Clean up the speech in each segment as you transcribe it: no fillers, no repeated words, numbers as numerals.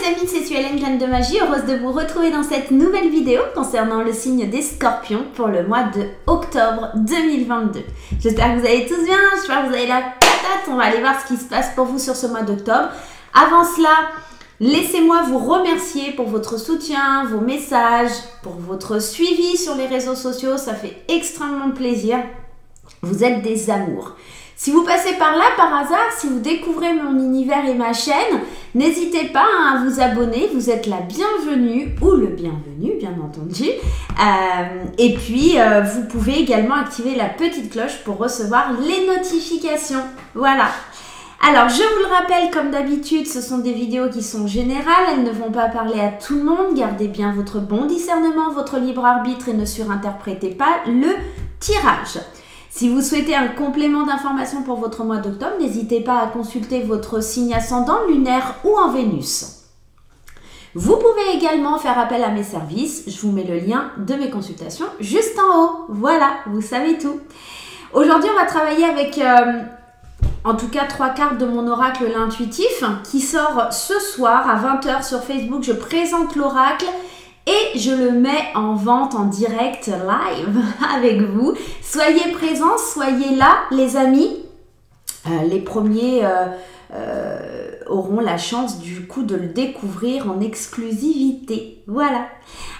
amis, c'est Hélène Graine de Magie, heureuse de vous retrouver dans cette nouvelle vidéo concernant le signe des Scorpions pour le mois de octobre 2022. J'espère que vous allez tous bien, j'espère que vous avez la patate, on va aller voir ce qui se passe pour vous sur ce mois d'octobre. Avant cela, laissez-moi vous remercier pour votre soutien, vos messages, pour votre suivi sur les réseaux sociaux, ça fait extrêmement plaisir. Vous êtes des amours. Si vous passez par là par hasard, si vous découvrez mon univers et ma chaîne, n'hésitez pas à vous abonner, vous êtes la bienvenue ou le bienvenu bien entendu. Et puis vous pouvez également activer la petite cloche pour recevoir les notifications. Voilà. Alors je vous le rappelle, comme d'habitude, ce sont des vidéos qui sont générales, elles ne vont pas parler à tout le monde. Gardez bien votre bon discernement, votre libre arbitre et ne surinterprétez pas le tirage. Si vous souhaitez un complément d'information pour votre mois d'octobre, n'hésitez pas à consulter votre signe ascendant, lunaire ou en Vénus. Vous pouvez également faire appel à mes services. Je vous mets le lien de mes consultations juste en haut. Voilà, vous savez tout. Aujourd'hui, on va travailler avec, en tout cas, 3 cartes de mon oracle l'intuitif qui sort ce soir à 20 h sur Facebook. Je présente l'oracle. Et je le mets en vente en direct live avec vous. Soyez présents, soyez là les amis. Les premiers auront la chance du coup de le découvrir en exclusivité. Voilà.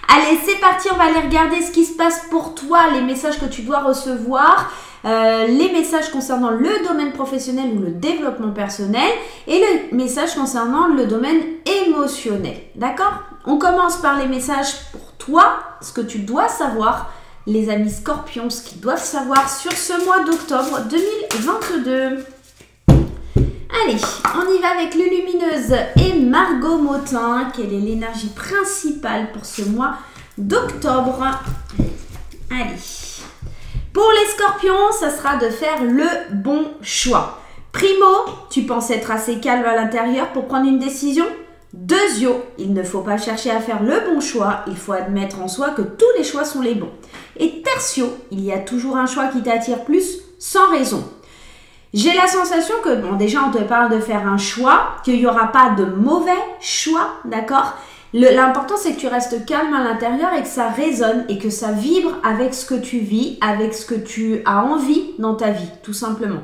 Allez, c'est parti, on va aller regarder ce qui se passe pour toi, les messages que tu dois recevoir. Les messages concernant le domaine professionnel ou le développement personnel et le message concernant le domaine émotionnel. D'accord? On commence par les messages pour toi, ce que tu dois savoir, les amis scorpions, ce qu'ils doivent savoir sur ce mois d'octobre 2022. Allez, on y va avec Lulumineuse et Margot Motin. Quelle est l'énergie principale pour ce mois d'octobre? Allez. Pour les scorpions, ça sera de faire le bon choix. Primo, tu penses être assez calme à l'intérieur pour prendre une décision? Deuxio, il ne faut pas chercher à faire le bon choix, il faut admettre en soi que tous les choix sont les bons. Et tertio, il y a toujours un choix qui t'attire plus sans raison. J'ai la sensation que, bon, déjà on te parle de faire un choix, qu'il n'y aura pas de mauvais choix, d'accord? L'important c'est que tu restes calme à l'intérieur et que ça résonne et que ça vibre avec ce que tu vis, avec ce que tu as envie dans ta vie, tout simplement.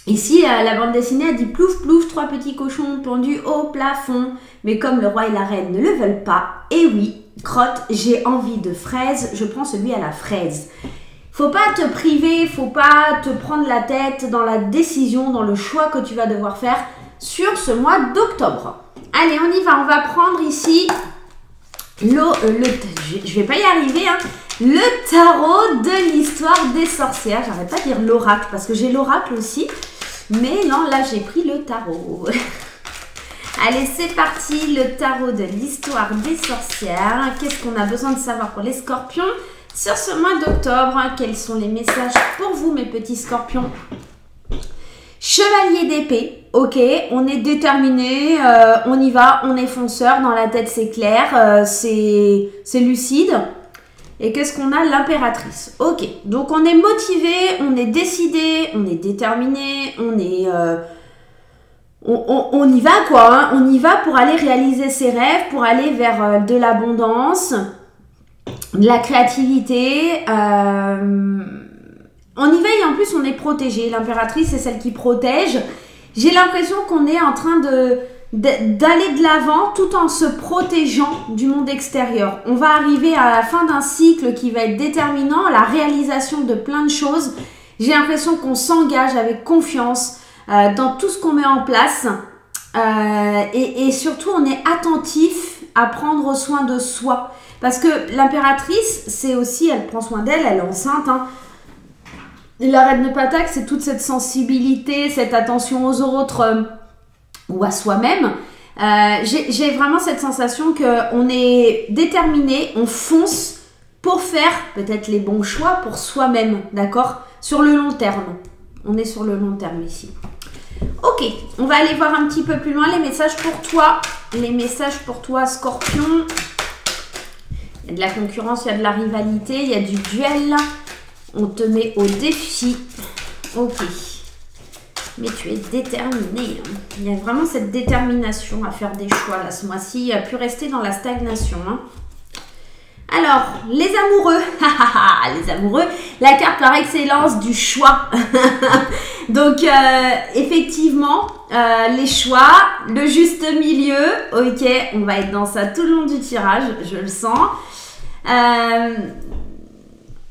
Ici, la bande dessinée a dit plouf plouf, 3 petits cochons pendus au plafond. Mais comme le roi et la reine ne le veulent pas, et oui, crotte, j'ai envie de fraise, je prends celui à la fraise. Faut pas te priver, faut pas te prendre la tête dans la décision, dans le choix que tu vas devoir faire sur ce mois d'octobre. Allez, on y va, on va prendre ici je vais pas y arriver, hein. Le tarot de l'histoire des sorcières. J'arrête pas de dire l'oracle parce que j'ai l'oracle aussi. Mais non, là j'ai pris le tarot. Allez, c'est parti, le tarot de l'histoire des sorcières. Qu'est-ce qu'on a besoin de savoir pour les scorpions sur ce mois d'octobre? Quels sont les messages pour vous, mes petits scorpions? Chevalier d'épée, ok, on est déterminé, on y va, on est fonceur, dans la tête c'est clair, c'est lucide. Et qu'est-ce qu'on a? L'impératrice. Ok, donc on est motivé, on est décidé, on est déterminé, on est... on y va quoi, hein, on y va pour aller réaliser ses rêves, pour aller vers de l'abondance, de la créativité. On y va et en plus on est protégé. L'impératrice c'est celle qui protège. J'ai l'impression qu'on est en train d'aller de l'avant tout en se protégeant du monde extérieur. On va arriver à la fin d'un cycle qui va être déterminant, la réalisation de plein de choses. J'ai l'impression qu'on s'engage avec confiance dans tout ce qu'on met en place et surtout on est attentif à prendre soin de soi. Parce que l'impératrice, c'est aussi, elle prend soin d'elle, elle est enceinte, hein. La reine de Pentacle, c'est toute cette sensibilité, cette attention aux autres ou à soi-même. J'ai vraiment cette sensation qu'on est déterminé, on fonce pour faire peut-être les bons choix pour soi-même, d'accord? Sur le long terme. On est sur le long terme ici. Ok, on va aller voir un petit peu plus loin les messages pour toi. Les messages pour toi, Scorpion. Il y a de la concurrence, il y a de la rivalité, il y a du duel. On te met au défi. Ok. Mais tu es déterminé. Hein. Il y a vraiment cette détermination à faire des choix là ce mois-ci, à plus rester dans la stagnation. Hein. Alors, les amoureux. Les amoureux, la carte par excellence du choix. Donc, effectivement, les choix, le juste milieu. Ok, on va être dans ça tout le long du tirage, je le sens.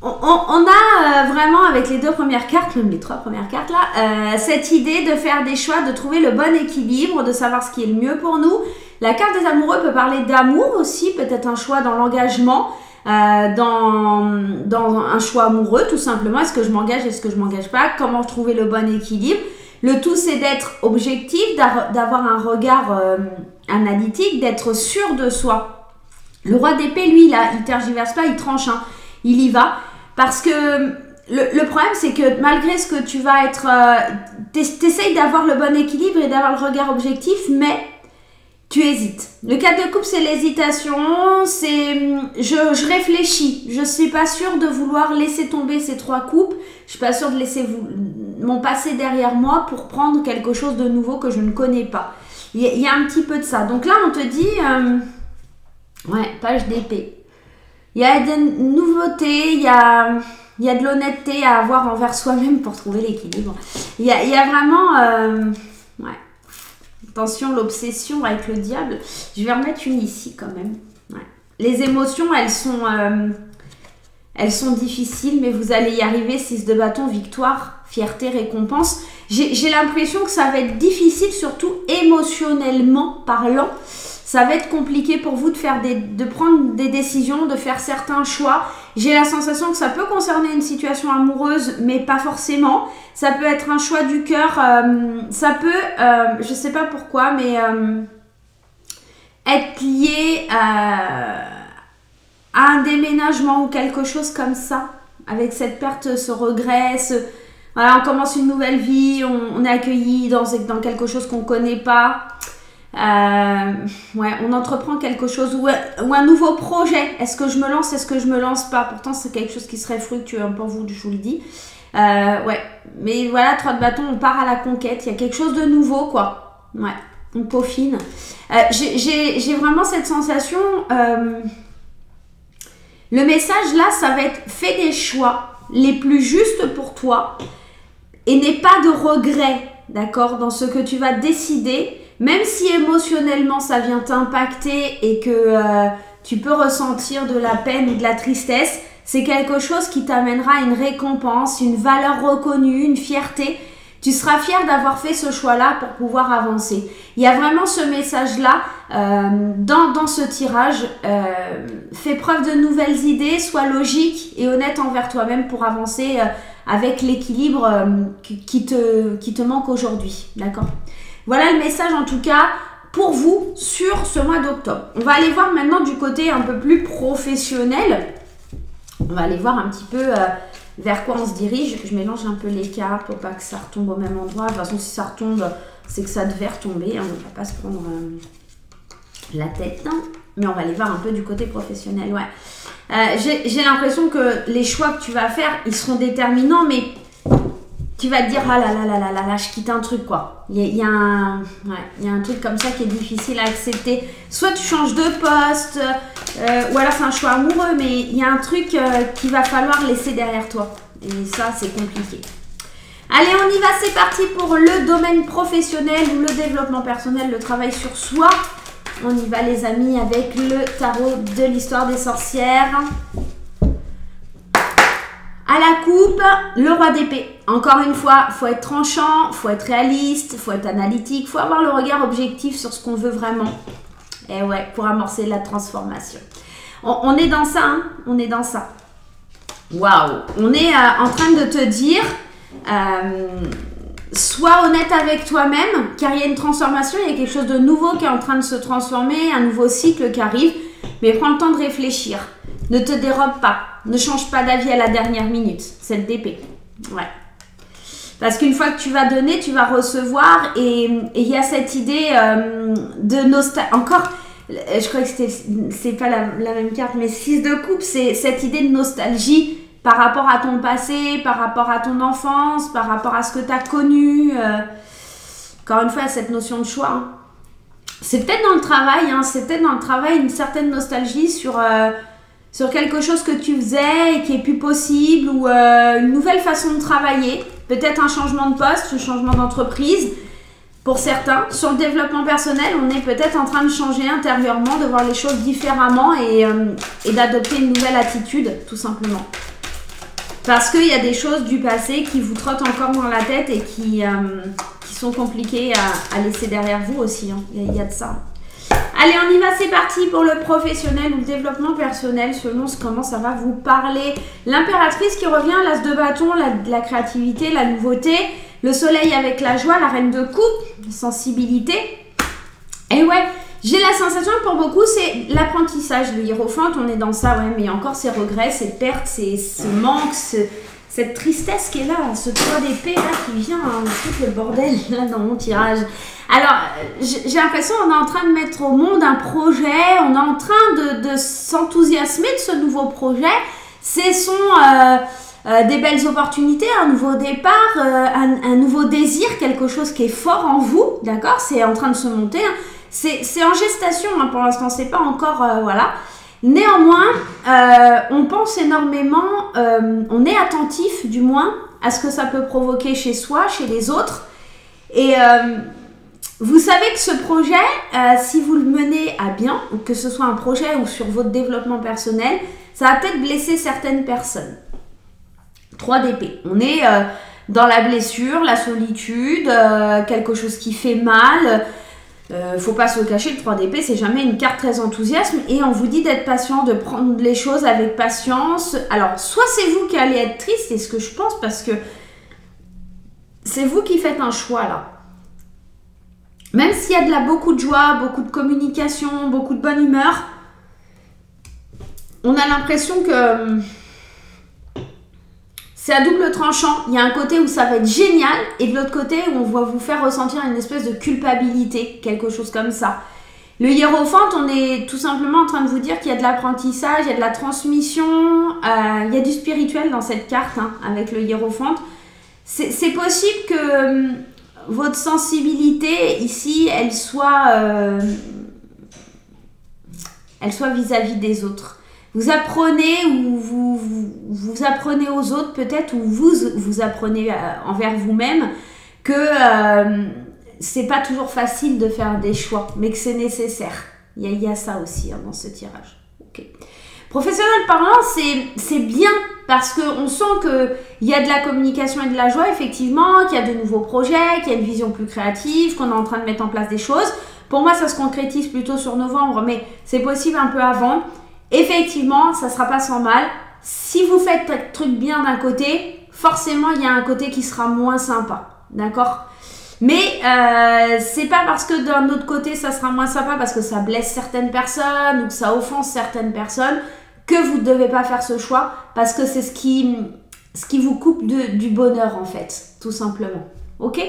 On a vraiment, avec les deux premières cartes, même les trois premières cartes là, cette idée de faire des choix, de trouver le bon équilibre, de savoir ce qui est le mieux pour nous. La carte des amoureux peut parler d'amour aussi, peut-être un choix dans l'engagement, dans un choix amoureux tout simplement. Est-ce que je m'engage, est-ce que je m'engage pas? Comment trouver le bon équilibre? Le tout, c'est d'être objectif, d'avoir un regard analytique, d'être sûr de soi. Le roi d'épée, lui, là, il tergiverse pas, il tranche, hein. Il y va. Parce que le problème, c'est que malgré ce que tu vas être... t'essayes d'avoir le bon équilibre et d'avoir le regard objectif, mais tu hésites. Le 4 de coupe, c'est l'hésitation, c'est... Je réfléchis. Je ne suis pas sûre de vouloir laisser tomber ces 3 coupes. Je ne suis pas sûre de laisser mon passé derrière moi pour prendre quelque chose de nouveau que je ne connais pas. Il y a un petit peu de ça. Donc là, on te dit... ouais, page d'épée. Il y a des nouveautés, il y a de l'honnêteté à avoir envers soi-même pour trouver l'équilibre. Il y a vraiment... ouais. Attention, l'obsession avec le diable. Je vais en mettre une ici quand même. Ouais. Les émotions, elles sont difficiles, mais vous allez y arriver. 6 de bâton, victoire, fierté, récompense. J'ai l'impression que ça va être difficile, surtout émotionnellement parlant. Ça va être compliqué pour vous de prendre des décisions, de faire certains choix. J'ai la sensation que ça peut concerner une situation amoureuse, mais pas forcément. Ça peut être un choix du cœur. Ça peut, je ne sais pas pourquoi, mais être lié à un déménagement ou quelque chose comme ça. Avec cette perte, ce regret, voilà, on commence une nouvelle vie, on est accueilli dans quelque chose qu'on ne connaît pas. Ouais, on entreprend quelque chose ou un nouveau projet. Est-ce que je me lance, est-ce que je me lance pas? Pourtant, c'est quelque chose qui serait fructueux pour vous, je vous le dis. Ouais, mais voilà, 3 de bâton, on part à la conquête. Il y a quelque chose de nouveau, quoi. Ouais, on peaufine. J'ai vraiment cette sensation. Le message là, ça va être fais des choix les plus justes pour toi et n'aie pas de regrets, d'accord, dans ce que tu vas décider. Même si émotionnellement ça vient t'impacter et que tu peux ressentir de la peine ou de la tristesse, c'est quelque chose qui t'amènera une récompense, une valeur reconnue, une fierté. Tu seras fier d'avoir fait ce choix-là pour pouvoir avancer. Il y a vraiment ce message-là dans ce tirage. Fais preuve de nouvelles idées, sois logique et honnête envers toi-même pour avancer avec l'équilibre qui te manque aujourd'hui. D'accord ? Voilà le message en tout cas pour vous sur ce mois d'octobre. On va aller voir maintenant du côté un peu plus professionnel. On va aller voir un petit peu vers quoi on se dirige. Je mélange un peu les cartes pour pas que ça retombe au même endroit. De toute façon, si ça retombe, c'est que ça devait retomber. Hein. On ne va pas se prendre la tête. Hein. Mais on va aller voir un peu du côté professionnel. Ouais. J'ai l'impression que les choix que tu vas faire, ils seront déterminants, mais... tu vas te dire, ah là là là là là là, je quitte un truc quoi. Il y a un truc comme ça qui est difficile à accepter. Soit tu changes de poste, ou alors c'est un choix amoureux, mais il y a un truc qu'il va falloir laisser derrière toi. Et ça, c'est compliqué. Allez, on y va, c'est parti pour le domaine professionnel ou le développement personnel, le travail sur soi. On y va les amis avec le tarot de l'histoire des sorcières. À la coupe, le roi d'épée. Encore une fois, il faut être tranchant, il faut être réaliste, il faut être analytique, il faut avoir le regard objectif sur ce qu'on veut vraiment. Et ouais, pour amorcer la transformation. On est dans ça, hein, on est dans ça. Waouh, on est en train de te dire, sois honnête avec toi-même, car il y a une transformation, il y a quelque chose de nouveau qui est en train de se transformer, un nouveau cycle qui arrive, mais prends le temps de réfléchir. Ne te dérobe pas, ne change pas d'avis à la dernière minute, cette d'épée. Ouais. Parce qu'une fois que tu vas donner, tu vas recevoir et il y a cette idée de nostalgie. Encore, je crois que c'est pas la même carte, mais 6 de coupe, c'est cette idée de nostalgie par rapport à ton passé, par rapport à ton enfance, par rapport à ce que tu as connu. Encore une fois, cette notion de choix. Hein. C'est peut-être dans le travail, hein, c'est peut-être dans le travail une certaine nostalgie sur quelque chose que tu faisais et qui est plus possible ou une nouvelle façon de travailler. Peut-être un changement de poste, un changement d'entreprise. Pour certains, sur le développement personnel, on est peut-être en train de changer intérieurement, de voir les choses différemment et d'adopter une nouvelle attitude, tout simplement. Parce qu'il y a des choses du passé qui vous trottent encore dans la tête et qui sont compliquées à laisser derrière vous aussi. Hein. Il y a de ça. Allez, on y va, c'est parti pour le professionnel ou le développement personnel, selon comment ça va vous parler. L'impératrice qui revient, l'as de bâton, la créativité, la nouveauté. Le soleil avec la joie, la reine de coupe, sensibilité. Et ouais, j'ai la sensation que pour beaucoup, c'est l'apprentissage. Le hiérophante, on est dans ça, ouais, mais il y a encore ces regrets, ces pertes, ce manque, cette tristesse qui est là, ce 3 d'épée là qui vient, hein, tout le bordel là dans mon tirage. Alors, j'ai l'impression qu'on est en train de mettre au monde un projet, on est en train de s'enthousiasmer de ce nouveau projet. Ce sont des belles opportunités, un nouveau départ, un nouveau désir, quelque chose qui est fort en vous, d'accord? C'est en train de se monter, hein. C'est en gestation hein, pour l'instant, c'est pas encore, voilà. Néanmoins, on pense énormément, on est attentif du moins à ce que ça peut provoquer chez soi, chez les autres. Et vous savez que ce projet, si vous le menez à bien, ou que ce soit un projet ou sur votre développement personnel, ça va peut-être blesser certaines personnes. 3 d'épée. On est dans la blessure, la solitude, quelque chose qui fait mal. Faut pas se le cacher, le 3 d'épée, c'est jamais une carte très enthousiasme et on vous dit d'être patient, de prendre les choses avec patience. Alors, soit c'est vous qui allez être triste, c'est ce que je pense, parce que c'est vous qui faites un choix là. Même s'il y a beaucoup de joie, beaucoup de communication, beaucoup de bonne humeur, on a l'impression que c'est à double tranchant. Il y a un côté où ça va être génial et de l'autre côté où on va vous faire ressentir une espèce de culpabilité, quelque chose comme ça. Le hiérophante, on est tout simplement en train de vous dire qu'il y a de l'apprentissage, il y a de la transmission, il y a du spirituel dans cette carte hein, avec le hiérophante. C'est possible que votre sensibilité ici, elle soit vis-à-vis des autres. Vous apprenez ou vous apprenez aux autres peut-être ou vous apprenez envers vous-même que c'est pas toujours facile de faire des choix, mais que c'est nécessaire. Il y a ça aussi hein, dans ce tirage. Okay. Professionnel parlant, c'est bien parce qu'on sent qu'il y a de la communication et de la joie, effectivement, qu'il y a de nouveaux projets, qu'il y a une vision plus créative, qu'on est en train de mettre en place des choses. Pour moi, ça se concrétise plutôt sur novembre, mais c'est possible un peu avant. Effectivement, ça ne sera pas sans mal. Si vous faites un truc bien d'un côté, forcément, il y a un côté qui sera moins sympa. D'accord? Mais c'est pas parce que d'un autre côté, ça sera moins sympa parce que ça blesse certaines personnes ou que ça offense certaines personnes que vous ne devez pas faire ce choix parce que c'est ce qui vous coupe du bonheur en fait, tout simplement. Ok?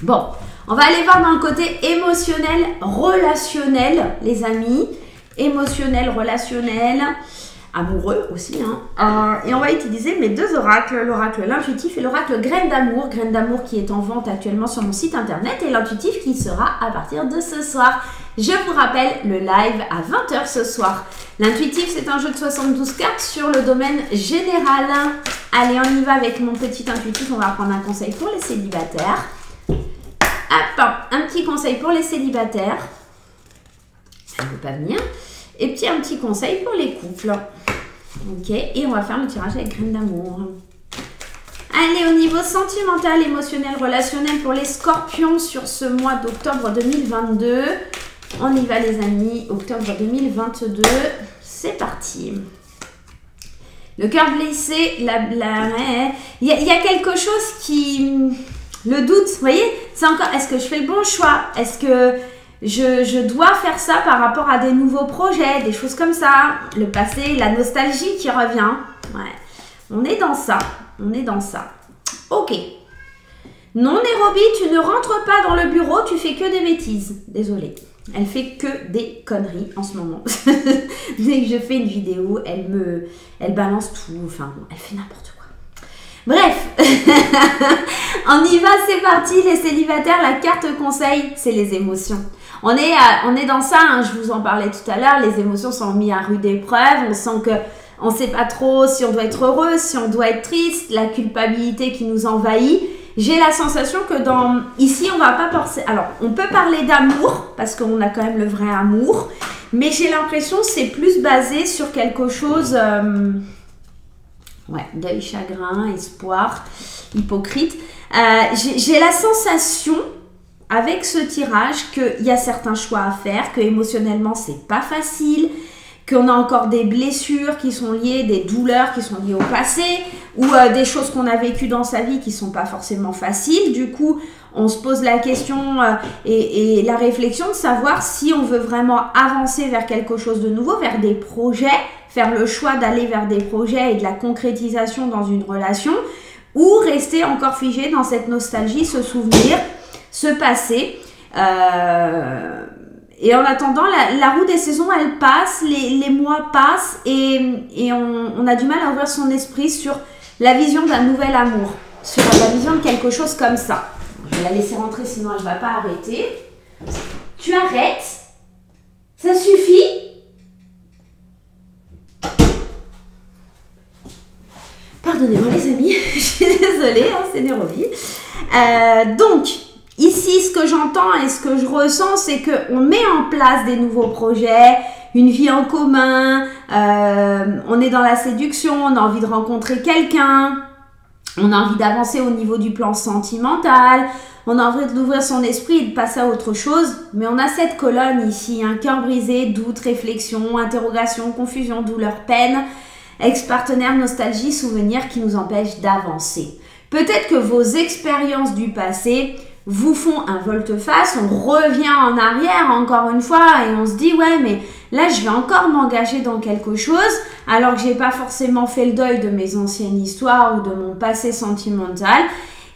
Bon, on va aller voir dans le côté émotionnel, relationnel, les amis. Émotionnel, relationnel, amoureux aussi. Hein. Et on va utiliser mes 2 oracles, l'oracle l'intuitif et l'oracle graine d'amour qui est en vente actuellement sur mon site internet et l'intuitif qui sera à partir de ce soir. Je vous rappelle le live à 20 h ce soir. L'intuitif, c'est un jeu de 72 cartes sur le domaine général. Allez, on y va avec mon petit intuitif. On va prendre un conseil pour les célibataires. Hop, un petit conseil pour les célibataires. Elle ne peut pas venir. Et puis un petit conseil pour les couples. Ok, et on va faire le tirage avec graine d'amour. Allez, au niveau sentimental, émotionnel, relationnel pour les scorpions sur ce mois d'octobre 2022. On y va les amis, octobre 2022. C'est parti. Le cœur blessé, il y a quelque chose qui... Le doute, vous voyez, c'est encore, est-ce que je fais le bon choix? Est-ce que je dois faire ça par rapport à des nouveaux projets, des choses comme ça? Le passé, la nostalgie qui revient. Ouais, on est dans ça, Ok. Non, Nairobi, tu ne rentres pas dans le bureau, tu fais que des bêtises. Désolée. Elle fait que des conneries en ce moment. Dès que je fais une vidéo, elle balance tout. Enfin, elle fait n'importe quoi. Bref, on y va, c'est parti. Les célibataires, la carte conseil, c'est les émotions. On est dans ça, hein, je vous en parlais tout à l'heure. Les émotions sont mises à rude épreuve. On sent que on ne sait pas trop si on doit être heureux, si on doit être triste. La culpabilité qui nous envahit. J'ai la sensation que ici, on va pas penser... Alors, on peut parler d'amour, parce qu'on a quand même le vrai amour, mais j'ai l'impression que c'est plus basé sur quelque chose... ouais, deuil, chagrin, espoir, hypocrite. J'ai la sensation, avec ce tirage, qu'il y a certains choix à faire, que émotionnellement, c'est pas facile, qu'on a encore des blessures qui sont liées, des douleurs qui sont liées au passé, ou des choses qu'on a vécues dans sa vie qui sont pas forcément faciles. Du coup, on se pose la question et la réflexion de savoir si on veut vraiment avancer vers quelque chose de nouveau, vers des projets, faire le choix d'aller vers des projets et de la concrétisation dans une relation, ou rester encore figé dans cette nostalgie, ce souvenir, ce passé. Et en attendant, la roue des saisons, elle passe, les mois passent et on a du mal à ouvrir son esprit sur la vision d'un nouvel amour, sur la vision de quelque chose comme ça. Je vais la laisser rentrer, sinon elle ne va pas arrêter. Tu arrêtes? Ça suffit? Pardonnez-moi les amis, je suis désolée, hein, c'est Nérovie. Donc, ici, ce que j'entends et ce que je ressens, c'est qu'on met en place des nouveaux projets, une vie en commun, on est dans la séduction, on a envie de rencontrer quelqu'un, on a envie d'avancer au niveau du plan sentimental, on a envie d'ouvrir son esprit et de passer à autre chose, mais on a cette colonne ici, un cœur brisé, doute, réflexion, interrogation, confusion, douleur, peine, ex-partenaire, nostalgie, souvenir qui nous empêchent d'avancer. Peut-être que vos expériences du passé vous font un volte-face, on revient en arrière encore une fois et on se dit ouais mais là je vais encore m'engager dans quelque chose alors que j'ai pas forcément fait le deuil de mes anciennes histoires ou de mon passé sentimental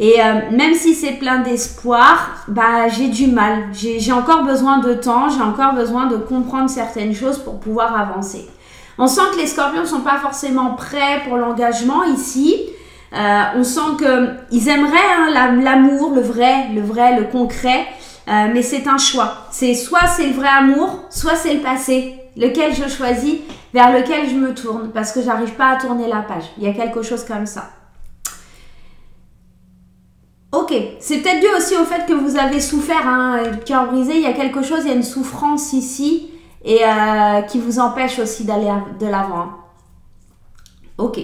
et même si c'est plein d'espoir, bah j'ai du mal, j'ai encore besoin de temps, j'ai encore besoin de comprendre certaines choses pour pouvoir avancer. On sent que les scorpions ne sont pas forcément prêts pour l'engagement ici. On sent qu'ils aimeraient hein, l'amour, le vrai, le concret, mais c'est un choix. Soit c'est le vrai amour, soit c'est le passé. Lequel je choisis, vers lequel je me tourne, parce que j'arrive pas à tourner la page. Il y a quelque chose comme ça. Ok, c'est peut-être dû aussi au fait que vous avez souffert, hein, cœur brisé, il y a quelque chose, il y a une souffrance ici, et qui vous empêche aussi d'aller de l'avant. Hein. Ok.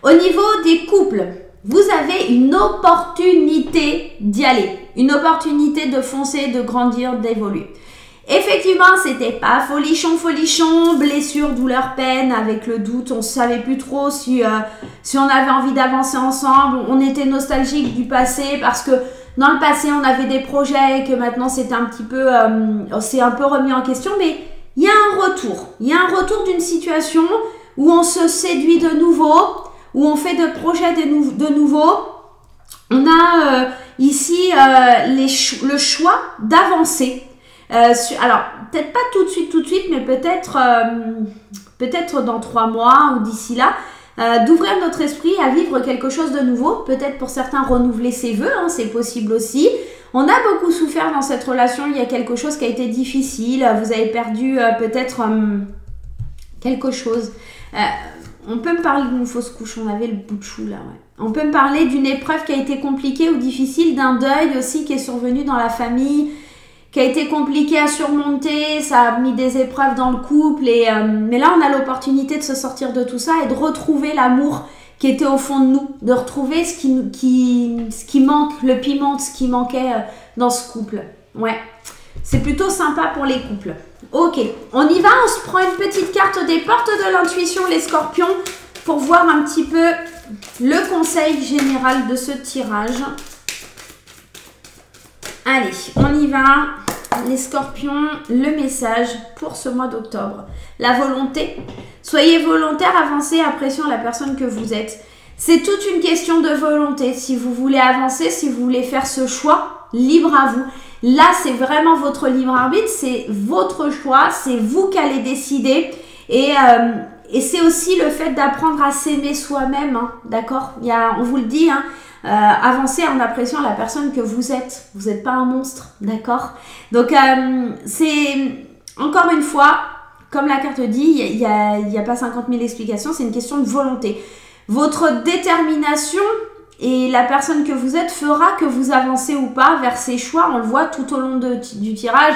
Au niveau des couples, vous avez une opportunité d'y aller, une opportunité de foncer, de grandir, d'évoluer. Effectivement, c'était pas folichon, blessure, douleur, peine, avec le doute, on ne savait plus trop si on avait envie d'avancer ensemble, on était nostalgique du passé parce que dans le passé, on avait des projets que maintenant c'était un petit peu, c'est un peu remis en question, mais il y a un retour d'une situation où on se séduit de nouveau, où on fait de projets de nouveau. On a ici le choix d'avancer. Alors, peut-être pas tout de suite, mais peut-être dans 3 mois ou d'ici là, d'ouvrir notre esprit à vivre quelque chose de nouveau. Peut-être pour certains renouveler ses vœux, hein, c'est possible aussi. On a beaucoup souffert dans cette relation, il y a quelque chose qui a été difficile, vous avez perdu peut-être quelque chose. On peut me parler d'une fausse couche, on avait le bout de chou là, ouais. On peut me parler d'une épreuve qui a été compliquée ou difficile, d'un deuil aussi qui est survenu dans la famille, qui a été compliqué à surmonter, ça a mis des épreuves dans le couple, mais là on a l'opportunité de se sortir de tout ça et de retrouver l'amour qui était au fond de nous, de retrouver ce qui manque, le piment, ce qui manquait dans ce couple. Ouais, c'est plutôt sympa pour les couples. Ok, on y va, on se prend une petite carte des portes de l'intuition, les scorpions, pour voir un petit peu le conseil général de ce tirage. Allez, on y va. Les scorpions, le message pour ce mois d'octobre. La volonté. Soyez volontaire, avancez, appréciant la personne que vous êtes. C'est toute une question de volonté. Si vous voulez avancer, si vous voulez faire ce choix, libre à vous. Là, c'est vraiment votre libre arbitre, c'est votre choix, c'est vous qui allez décider. Et c'est aussi le fait d'apprendre à s'aimer soi-même, hein, d'accord? On vous le dit, hein, avancez en appréciant la personne que vous êtes. Vous n'êtes pas un monstre, d'accord? Donc, c'est, encore une fois, comme la carte dit, il n'y a pas 50 000 explications, c'est une question de volonté. Votre détermination et la personne que vous êtes fera que vous avancez ou pas vers ces choix. On le voit tout au long du tirage.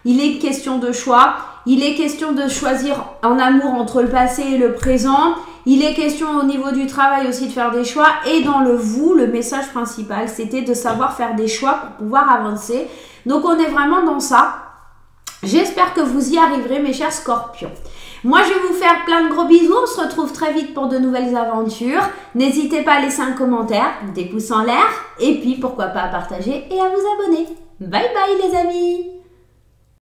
Il est question de choix. Il est question de choisir en amour entre le passé et le présent. Il est question au niveau du travail aussi de faire des choix. Et dans le vous, le message principal, c'était de savoir faire des choix pour pouvoir avancer. Donc, on est vraiment dans ça. J'espère que vous y arriverez, mes chers scorpions. Moi, je vais vous faire plein de gros bisous. On se retrouve très vite pour de nouvelles aventures. N'hésitez pas à laisser un commentaire, des pouces en l'air. Et puis, pourquoi pas à partager et à vous abonner. Bye bye les amis!